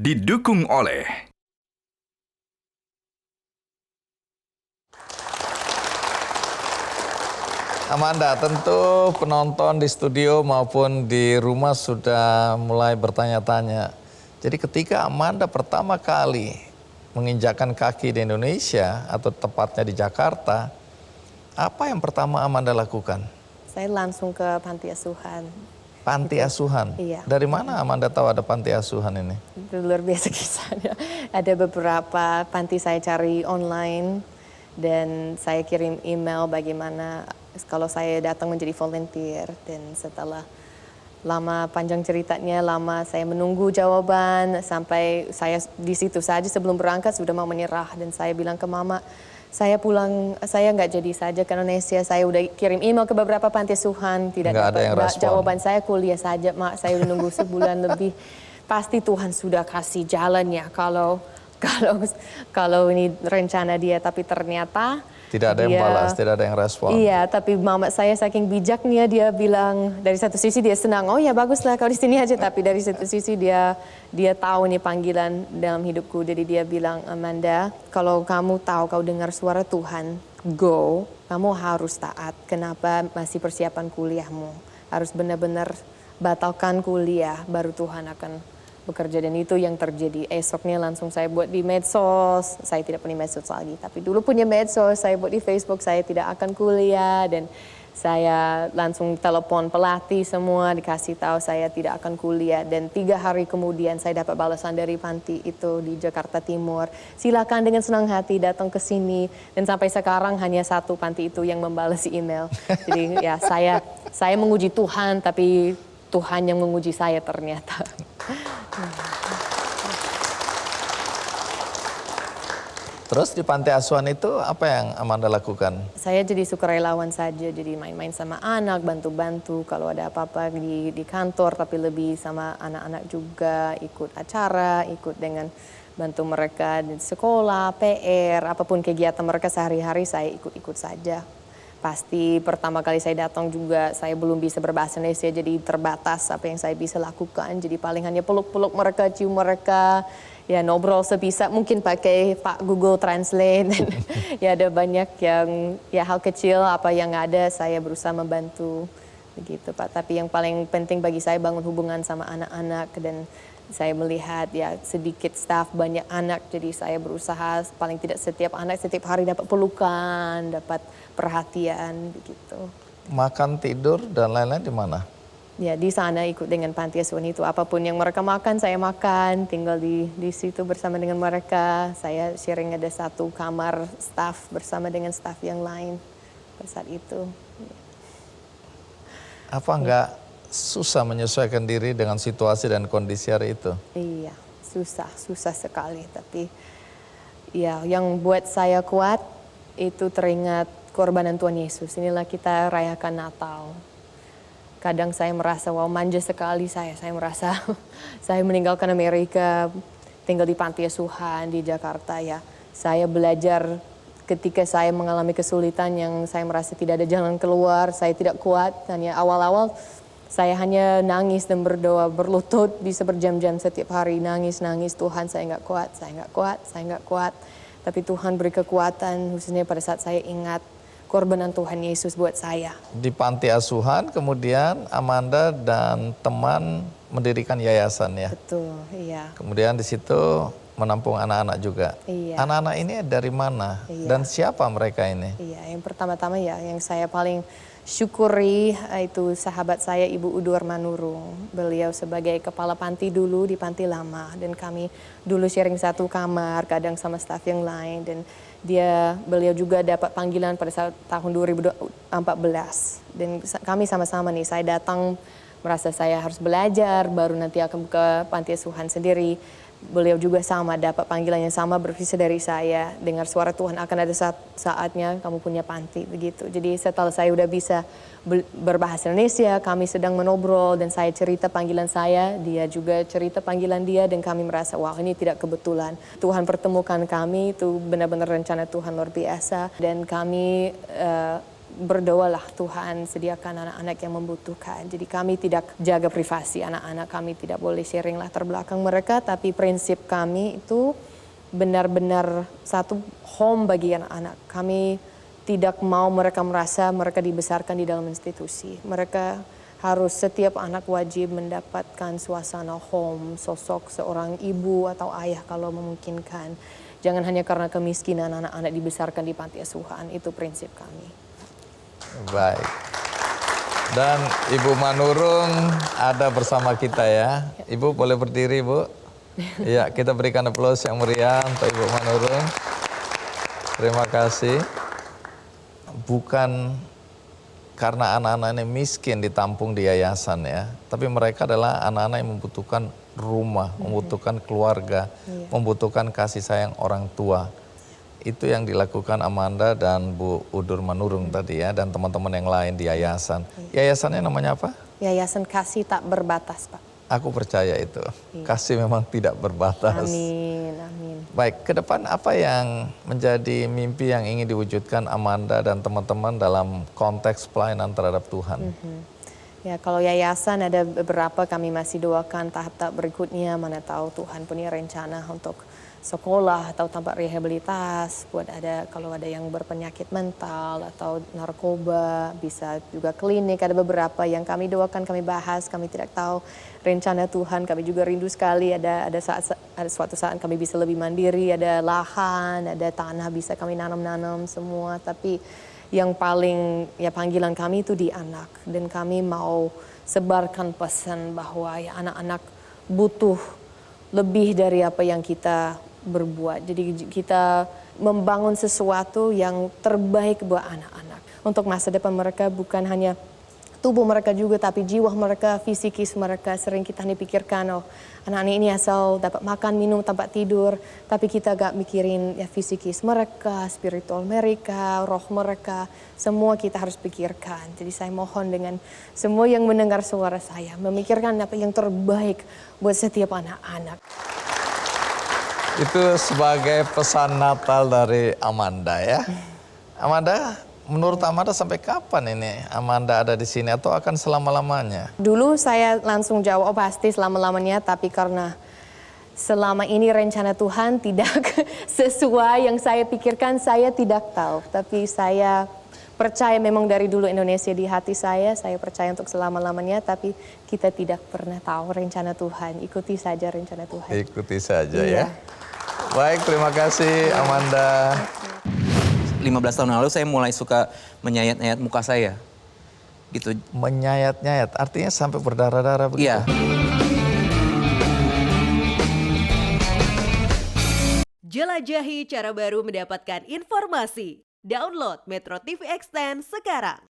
didukung oleh Amanda, tentu penonton di studio maupun di rumah sudah mulai bertanya-tanya. Jadi ketika Amanda pertama kali menginjakkan kaki di Indonesia atau tepatnya di Jakarta, apa yang pertama Amanda lakukan? Saya langsung ke panti asuhan. Panti asuhan? Iya. Dari mana Amanda tahu ada panti asuhan ini? Itu luar biasa kisahnya. Ada beberapa panti saya cari online dan saya kirim email bagaimana kalau saya datang menjadi volunteer, dan setelah lama panjang ceritanya, lama saya menunggu jawaban sampai saya di situ saja sebelum berangkat sudah mau menyerah, dan saya bilang ke mama, saya pulang, saya nggak jadi saja ke Indonesia. Saya udah kirim email ke beberapa panti asuhan, tidak dapat jawaban. Saya kuliah saja, Mak. Saya udah nunggu sebulan lebih. Pasti Tuhan sudah kasih jalannya kalau ini rencana dia, tapi ternyata tidak ada yang balas, tidak ada yang respon. Iya, tapi mama saya saking bijaknya, dia bilang dari satu sisi dia senang, oh ya baguslah kau di sini aja, tapi dari satu sisi dia tahu nih panggilan dalam hidupku. Jadi dia bilang, Amanda, kalau kamu tahu kau dengar suara Tuhan, go, kamu harus taat. Kenapa masih persiapan kuliahmu? Harus benar-benar batalkan kuliah, baru Tuhan akan bekerja. Dan itu yang terjadi. Esoknya langsung saya buat di medsos. Saya tidak punya medsos lagi, tapi dulu punya medsos. Saya buat di Facebook, saya tidak akan kuliah, dan saya langsung telepon pelatih semua, dikasih tahu saya tidak akan kuliah. Dan 3 hari kemudian saya dapat balasan dari panti itu di Jakarta Timur. Silakan dengan senang hati datang ke sini. Dan sampai sekarang hanya satu panti itu yang membalas email. Jadi ya saya menguji Tuhan, tapi Tuhan yang menguji saya ternyata. Terus di panti asuhan itu apa yang Amanda lakukan? Saya jadi sukarelawan saja, jadi main-main sama anak, bantu-bantu kalau ada apa-apa di kantor, tapi lebih sama anak-anak juga, ikut acara, ikut dengan bantu mereka di sekolah, PR, apapun kegiatan mereka sehari-hari saya ikut-ikut saja. Pasti pertama kali saya datang juga saya belum bisa berbahasa Indonesia, jadi terbatas apa yang saya bisa lakukan. Jadi paling hanya peluk-peluk mereka, cium mereka, ya ngobrol sebisa mungkin pakai Pak Google Translate. Ya ada banyak yang ya hal kecil apa yang ada saya berusaha membantu begitu Pak. Tapi yang paling penting bagi saya bangun hubungan sama anak-anak, dan saya melihat ya sedikit staff banyak anak, jadi saya berusaha paling tidak setiap anak setiap hari dapat pelukan, dapat perhatian begitu. Makan, tidur dan lain-lain di mana? Ya di sana ikut dengan panti asuhan itu, apapun yang mereka makan saya makan, tinggal di situ bersama dengan mereka. Saya sharing ada satu kamar staff bersama dengan staff yang lain pada saat itu. Apa enggak susah menyesuaikan diri dengan situasi dan kondisi hari itu? Iya, susah sekali. Tapi ya yang buat saya kuat itu teringat korbanan Tuhan Yesus. Inilah kita rayakan Natal. Kadang saya merasa wow manja sekali saya merasa saya meninggalkan Amerika, tinggal di panti asuhan di Jakarta ya. Saya belajar ketika saya mengalami kesulitan yang saya merasa tidak ada jalan keluar, saya tidak kuat. Hanya awal-awal saya hanya nangis dan berdoa, berlutut bisa berjam-jam setiap hari, nangis, Tuhan saya nggak kuat. Tapi Tuhan beri kekuatan, khususnya pada saat saya ingat korbanan Tuhan Yesus buat saya. Di panti asuhan kemudian Amanda dan teman mendirikan yayasan ya? Betul, iya. Kemudian di situ menampung anak-anak juga. Iya. Anak-anak ini dari mana? Iya. Dan siapa mereka ini? Iya, yang pertama-tama ya yang saya paling syukuri itu sahabat saya Ibu Udur Manurung. Beliau sebagai kepala panti dulu di Panti Lama, dan kami dulu sharing satu kamar, kadang sama staf yang lain, dan beliau juga dapat panggilan pada saat tahun 2014, dan kami sama-sama nih, saya datang merasa saya harus belajar, baru nanti akan buka panti asuhan sendiri. Beliau juga sama, dapat panggilan yang sama bervisi dari saya. Dengar suara Tuhan, akan ada saatnya kamu punya panti, begitu. Jadi setelah saya udah bisa berbahasa Indonesia, kami sedang menobrol dan saya cerita panggilan saya, dia juga cerita panggilan dia, dan kami merasa, wah ini tidak kebetulan. Tuhan pertemukan kami, itu benar-benar rencana Tuhan luar biasa. Dan kami berdoalah Tuhan sediakan anak-anak yang membutuhkan. Jadi kami tidak jaga privasi anak-anak, kami tidak boleh sharing latar belakang mereka, tapi prinsip kami itu benar-benar satu home bagi anak-anak. Kami tidak mau mereka merasa mereka dibesarkan di dalam institusi. Mereka harus setiap anak wajib mendapatkan suasana home, sosok seorang ibu atau ayah kalau memungkinkan. Jangan hanya karena kemiskinan anak-anak dibesarkan di panti asuhan, itu prinsip kami. Baik. Dan Ibu Manurung ada bersama kita ya. Ibu boleh berdiri, Bu. Ya, kita berikan aplaus yang meriah untuk Ibu Manurung. Terima kasih. Bukan karena anak-anak ini miskin ditampung di yayasan ya, tapi mereka adalah anak-anak yang membutuhkan rumah, membutuhkan keluarga, membutuhkan kasih sayang orang tua. Itu yang dilakukan Amanda dan Bu Udur Manurung tadi ya, dan teman-teman yang lain di yayasan. Yayasannya namanya apa? Yayasan Kasih Tak Berbatas, Pak. Aku percaya itu. Kasih memang tidak berbatas. Amin, amin. Baik, ke depan apa yang menjadi mimpi yang ingin diwujudkan Amanda dan teman-teman dalam konteks pelayanan terhadap Tuhan? Ya, kalau yayasan ada beberapa kami masih doakan tahap-tahap berikutnya, mana tahu Tuhan punya rencana untuk sekolah atau tempat rehabilitas, buat ada kalau ada yang berpenyakit mental atau narkoba, bisa juga klinik, ada beberapa yang kami doakan, kami bahas, kami tidak tahu rencana Tuhan, kami juga rindu sekali ada suatu saat kami bisa lebih mandiri, ada lahan, ada tanah bisa kami nanam-nanam semua, tapi yang paling ya panggilan kami itu di anak, dan kami mau sebarkan pesan bahwa ya anak-anak butuh lebih dari apa yang kita berbuat. Jadi kita membangun sesuatu yang terbaik buat anak-anak. Untuk masa depan mereka bukan hanya tubuh mereka juga, tapi jiwa mereka, fisikis mereka. Sering kita hanya pikirkan, oh anak-anak ini asal dapat makan, minum, tempat tidur. Tapi kita gak mikirin ya fisikis mereka, spiritual mereka, roh mereka. Semua kita harus pikirkan. Jadi saya mohon dengan semua yang mendengar suara saya, memikirkan apa yang terbaik buat setiap anak-anak. Itu sebagai pesan Natal dari Amanda ya. Amanda, menurut Amanda sampai kapan ini Amanda ada di sini atau akan selama-lamanya? Dulu saya langsung jawab, oh pasti selama-lamanya, tapi karena selama ini rencana Tuhan tidak sesuai yang saya pikirkan, saya tidak tahu. Tapi saya percaya memang dari dulu Indonesia di hati saya percaya untuk selama-lamanya, tapi kita tidak pernah tahu rencana Tuhan. Ikuti saja rencana Tuhan. Ikuti saja Iya. ya. Baik, terima kasih Amanda. 15 tahun lalu saya mulai suka menyayat-nyayat muka saya. Gitu. Menyayat-nyayat, artinya sampai berdarah-darah begitu? Iya. Jelajahi cara baru mendapatkan informasi. Download Metro TV Extend sekarang.